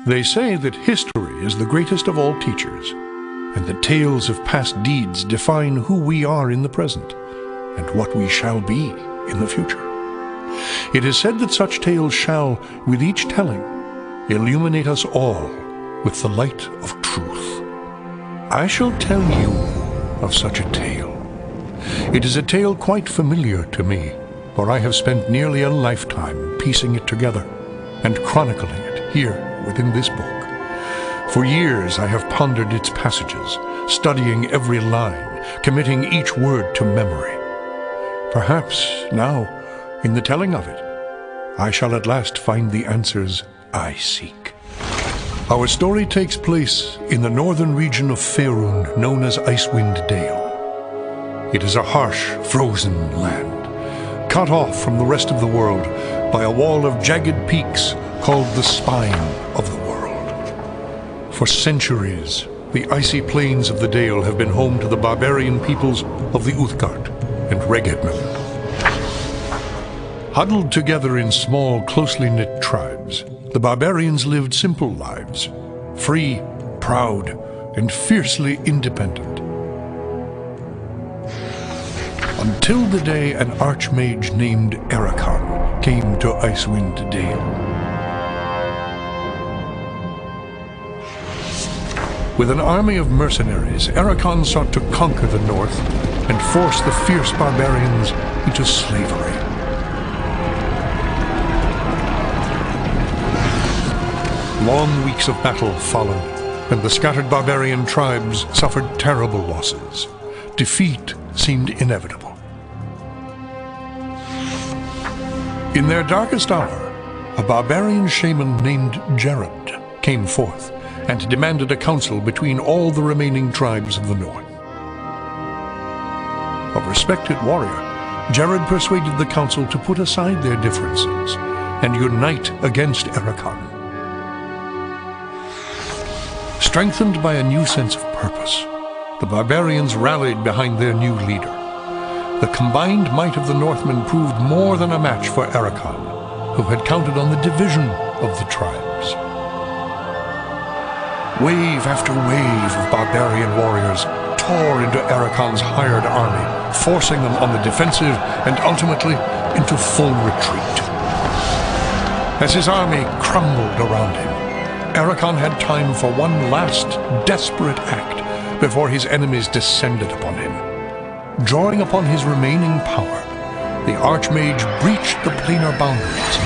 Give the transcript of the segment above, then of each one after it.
They say that history is the greatest of all teachers, and the tales of past deeds define who we are in the present, and what we shall be in the future. It is said that such tales shall, with each telling, illuminate us all with the light of truth. I shall tell you of such a tale. It is a tale quite familiar to me, for I have spent nearly a lifetime piecing it together and chronicling it here within this book. For years I have pondered its passages, studying every line, committing each word to memory. Perhaps now, in the telling of it, I shall at last find the answers I seek. Our story takes place in the northern region of Faerun known as Icewind Dale. It is a harsh, frozen land, cut off from the rest of the world by a wall of jagged peaks called the Spine of the World. For centuries, the icy plains of the Dale have been home to the barbarian peoples of the Uthgard and Retrouvez-nous. Huddled together in small, closely knit tribes, the barbarians lived simple lives, free, proud, and fiercely independent. Until the day an archmage named Erakan came to Icewind Dale. With an army of mercenaries, Erakan sought to conquer the north and force the fierce barbarians into slavery. Long weeks of battle followed, and the scattered barbarian tribes suffered terrible losses. Defeat seemed inevitable. In their darkest hour, a barbarian shaman named Jared came forth and demanded a council between all the remaining tribes of the north. A respected warrior, Jared persuaded the council to put aside their differences and unite against Erakan. Strengthened by a new sense of purpose, the barbarians rallied behind their new leader. The combined might of the Northmen proved more than a match for Erakan, who had counted on the division of the tribes. Wave after wave of barbarian warriors tore into Erakan's hired army, forcing them on the defensive and ultimately into full retreat. As his army crumbled around him, Erakan had time for one last desperate act before his enemies descended upon him. Drawing upon his remaining power, the Archmage breached the planar boundaries,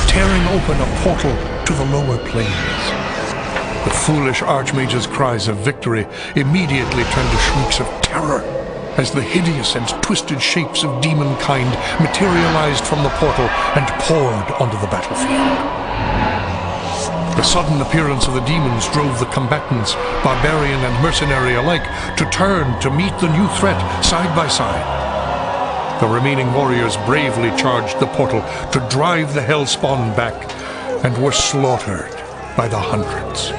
tearing open a portal to the lower planes. The foolish Archmage's cries of victory immediately turned to shrieks of terror as the hideous and twisted shapes of demonkind materialized from the portal and poured onto the battlefield. The sudden appearance of the demons drove the combatants, barbarian and mercenary alike, to turn to meet the new threat side by side. The remaining warriors bravely charged the portal to drive the hellspawn back and were slaughtered by the hundreds.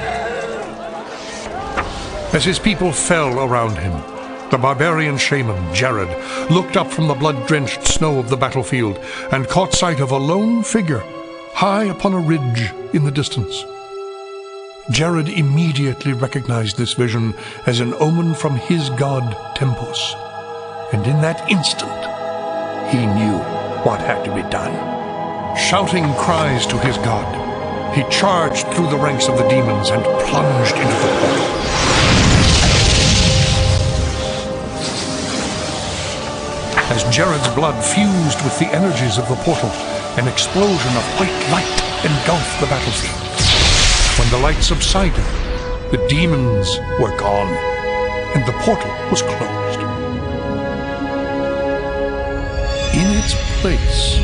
As his people fell around him, the barbarian shaman, Jared, looked up from the blood-drenched snow of the battlefield and caught sight of a lone figure high upon a ridge in the distance. Jared immediately recognized this vision as an omen from his god Tempus, and in that instant, he knew what had to be done. Shouting cries to his god, he charged through the ranks of the demons and plunged into the portal. As Jared's blood fused with the energies of the portal, an explosion of white light engulfed the battlefield. When the light subsided, the demons were gone, and the portal was closed. In its place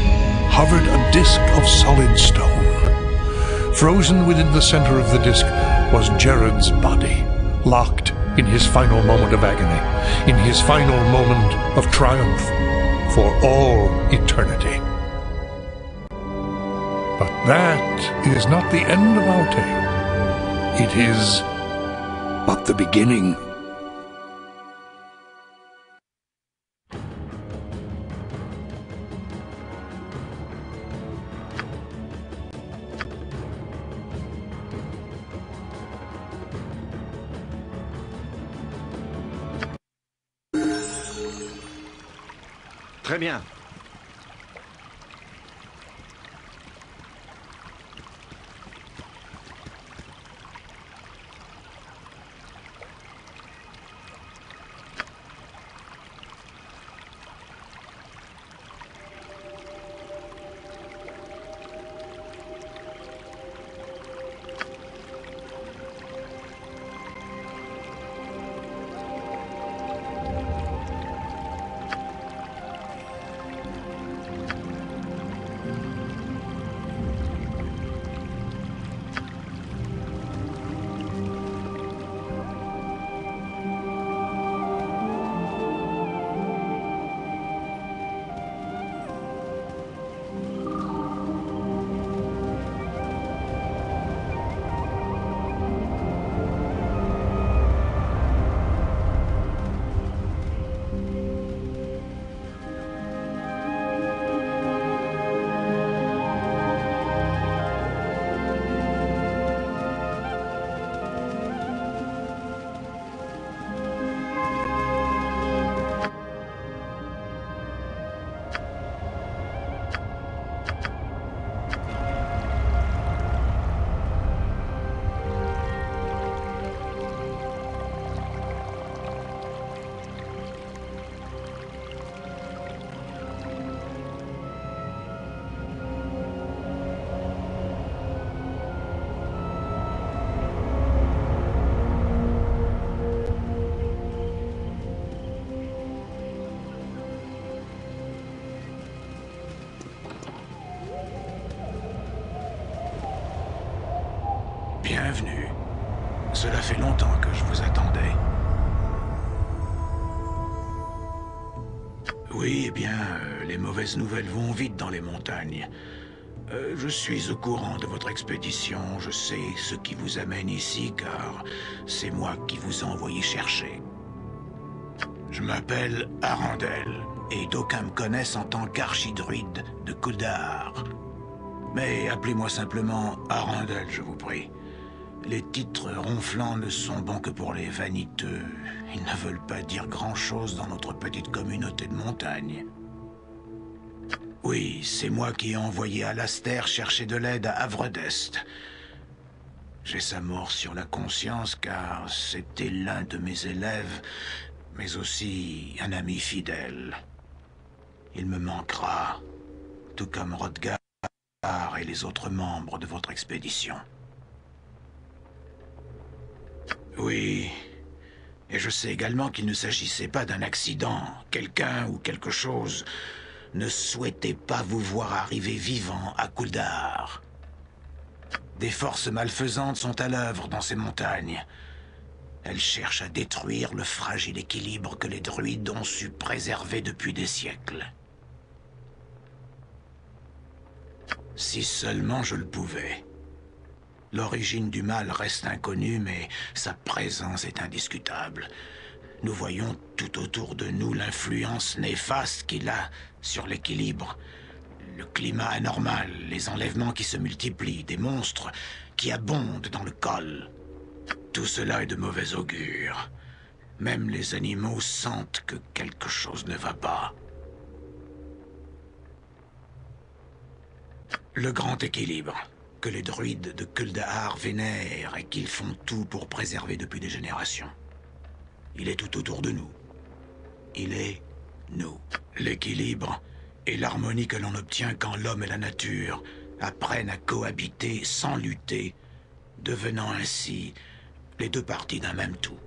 hovered a disk of solid stone. Frozen within the center of the disk was Jared's body, locked in his final moment of agony, in his final moment of triumph, for all eternity. But that is not the end of our tale. It is but the beginning. Très bien. Bienvenue. Cela fait longtemps que je vous attendais. Oui, eh bien, les mauvaises nouvelles vont vite dans les montagnes. Je suis au courant de votre expédition, je sais ce qui vous amène ici, car c'est moi qui vous ai envoyé chercher. Je m'appelle Arandel, et d'aucuns me connaissent en tant qu'archidruide de Kuldahar. Mais appelez-moi simplement Arandel, je vous prie. Les titres ronflants ne sont bons que pour les vaniteux. Ils ne veulent pas dire grand-chose dans notre petite communauté de montagne. Oui, c'est moi qui ai envoyé Alastair chercher de l'aide à Havre d'Est. J'ai sa mort sur la conscience car c'était l'un de mes élèves, mais aussi un ami fidèle. Il me manquera, tout comme Rodgar et les autres membres de votre expédition. Oui, et je sais également qu'il ne s'agissait pas d'un accident. Quelqu'un ou quelque chose ne souhaitait pas vous voir arriver vivant à Kuldahar. Des forces malfaisantes sont à l'œuvre dans ces montagnes. Elles cherchent à détruire le fragile équilibre que les druides ont su préserver depuis des siècles. Si seulement je le pouvais. L'origine du mal reste inconnue, mais sa présence est indiscutable. Nous voyons tout autour de nous l'influence néfaste qu'il a sur l'équilibre. Le climat anormal, les enlèvements qui se multiplient, des monstres qui abondent dans le col. Tout cela est de mauvais augure. Même les animaux sentent que quelque chose ne va pas. Le grand équilibre que les druides de Kuldahar vénèrent et qu'ils font tout pour préserver depuis des générations. Il est tout autour de nous. Il est nous. L'équilibre est l'harmonie que l'on obtient quand l'homme et la nature apprennent à cohabiter sans lutter, devenant ainsi les deux parties d'un même tout.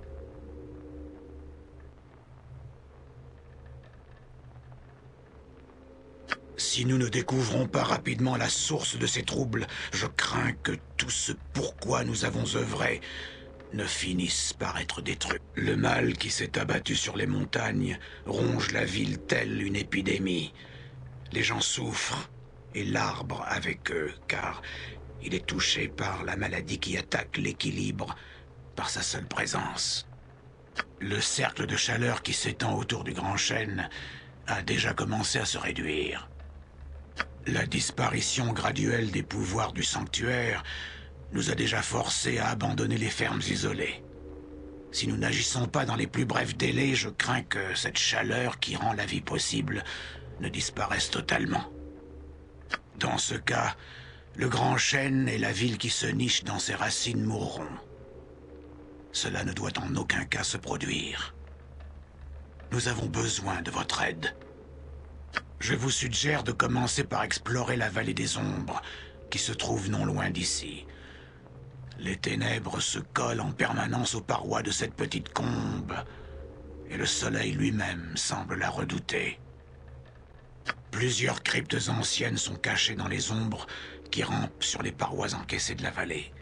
Si nous ne découvrons pas rapidement la source de ces troubles, je crains que tout ce pourquoi nous avons œuvré ne finisse par être détruit. Le mal qui s'est abattu sur les montagnes ronge la ville telle une épidémie. Les gens souffrent, et l'arbre avec eux, car il est touché par la maladie qui attaque l'équilibre par sa seule présence. Le cercle de chaleur qui s'étend autour du grand chêne a déjà commencé à se réduire. La disparition graduelle des pouvoirs du sanctuaire nous a déjà forcés à abandonner les fermes isolées. Si nous n'agissons pas dans les plus brefs délais, je crains que cette chaleur qui rend la vie possible ne disparaisse totalement. Dans ce cas, le grand chêne et la ville qui se niche dans ses racines mourront. Cela ne doit en aucun cas se produire. Nous avons besoin de votre aide. Je vous suggère de commencer par explorer la vallée des ombres, qui se trouve non loin d'ici. Les ténèbres se collent en permanence aux parois de cette petite combe, et le soleil lui-même semble la redouter. Plusieurs cryptes anciennes sont cachées dans les ombres qui rampent sur les parois encaissées de la vallée.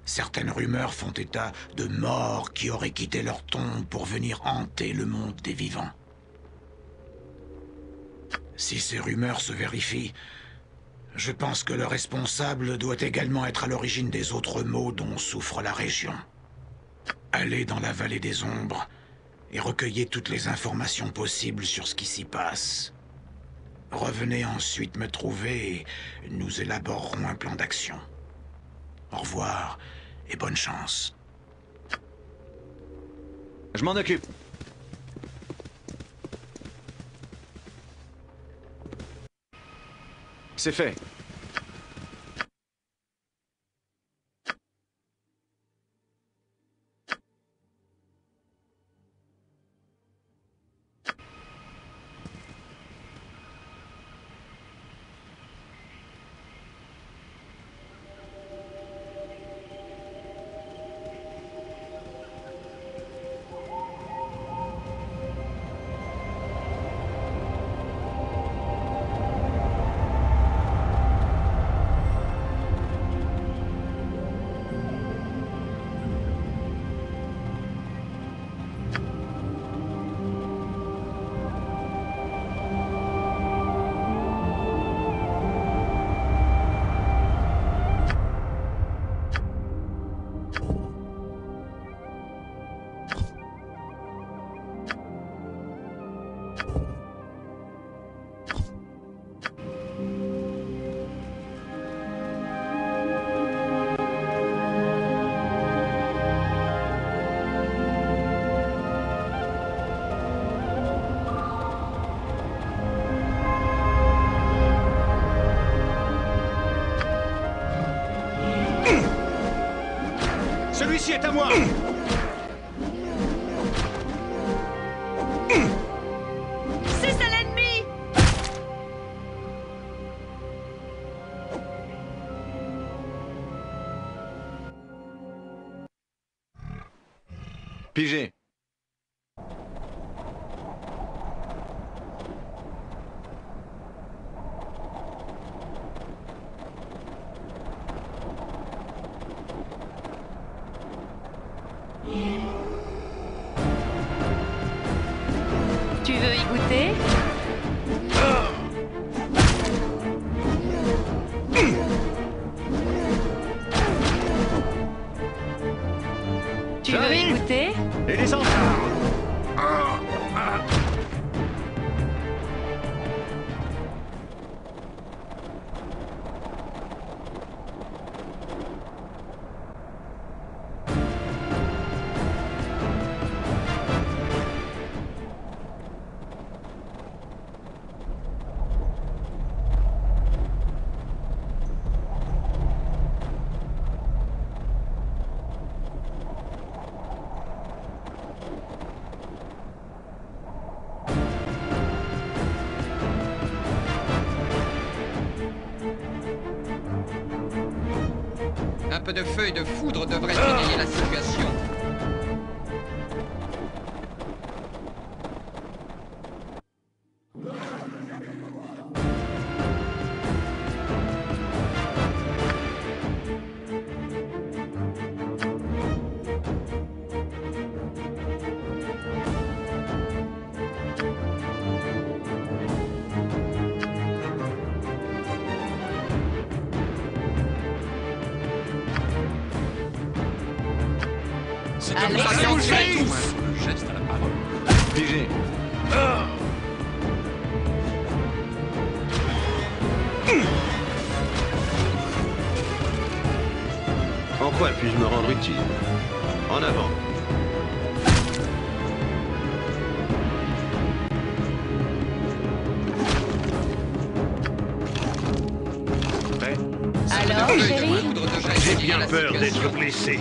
Certaines rumeurs font état de morts qui auraient quitté leur tombe pour venir hanter le monde des vivants. Si ces rumeurs se vérifient, je pense que le responsable doit également être à l'origine des autres maux dont souffre la région. Allez dans la vallée des ombres et recueillez toutes les informations possibles sur ce qui s'y passe. Revenez ensuite me trouver et nous élaborerons un plan d'action. Au revoir et bonne chance. Je m'en occupe. C'est fait. Celui-ci est à moi. C'est ça l'ennemi. Pigé. Tu veux y goûter? Tu veux y goûter? Et descends. Un peu de feu et de foudre devrait égayer la situation. C'est Allez, comme ça allez, qu'on fait allez. tout, un geste à la parole. Pigé. En quoi puis-je me rendre utile? En avant. feu de Chérie? foudre devrait J'ai égayer bien la peur situation. d'être blessé.